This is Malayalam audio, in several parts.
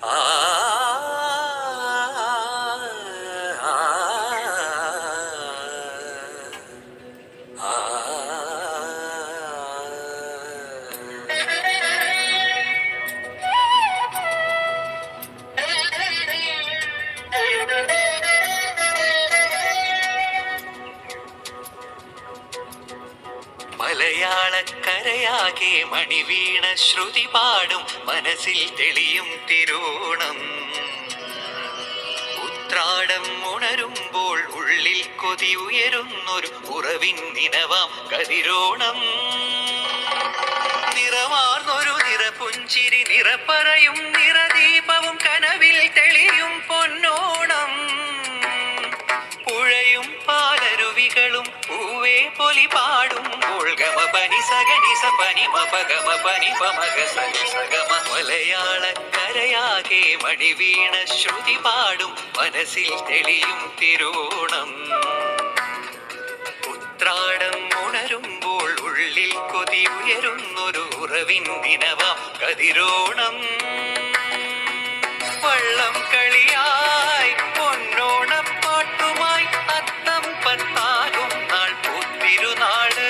ആ മലയാളക്കരയാകെ മണിവീണ ശ്രുതി പാടും മനസ്സിൽ തെളിയും തിരുവോണം. ഉത്രാടം ഉണരുമ്പോൾ ഉള്ളിൽ കൊതി ഉയരുന്നൊരു ഉറവിൻ നിനവാം കതിരോണം. നിറമാർന്നൊരു നിറപുഞ്ചിരി നിറപ്പറയും നിറദീപവും കനവിൽ തെളിയും പൊന്നോണം. പുഴയും പാലരുവികളും പൂവേ പൊലി പാടുമ്പോൾ ഗമ പനി സഗനി സപനി മപ ഗമ പനി പമഗ സനി സഗമ. മലയാളക്കരയാകെ മണിവീണ ശ്രുതി പാടും മനസ്സിൽ തെളിയും തിരുവോണം. ഉത്രാടം ഉണരുമ്പോൾ ഉള്ളിൽ കൊതി ഉയരുന്നൊരു ഉറവിൻ ദിനവാം കതിരോണം. വള്ളം കളിയായി പൊന്നോണപ്പാട്ടുമായി അത്തം പത്താകും നാൾ പൂത്തിരുനാട്.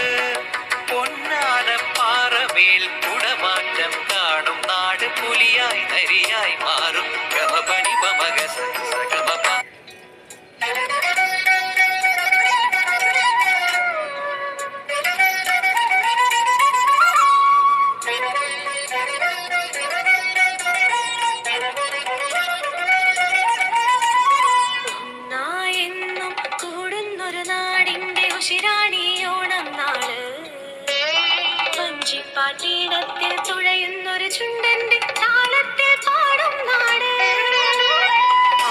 പൊന്നാനപ്പാറമേൽ കുടമാറ്റം കാണും നാട്. പുലിയായി നരിയായി മാറും ഗമപനി പമഗ സഗമപ. പാട്ടീടത്തിൽ തുഴയുന്നൊരു ചുണ്ടന്റെ താളത്തിൽ പാടും നാട്.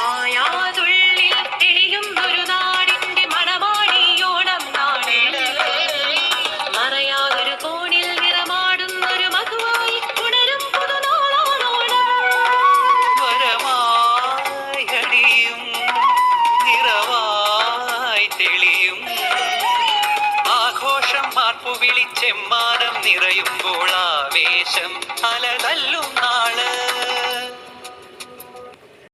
ആയാതുള്ളിൽ തെളിയുന്നൊരു നാടിന്റെ മണമാടിയോണം നാട്. മറയാതൊരു കോണിൽ നിറമാടുന്നൊരു മധുവായി ഉണരും പുതുനാളോണോണം. വരമായി അടിയും നിറവായി തെളിയും ആഘോഷം മാർപ്പു വിളിച്ചെമ്മാനം നിറയുമ്പോൾ ആവേശം അലതല്ലും നാള്.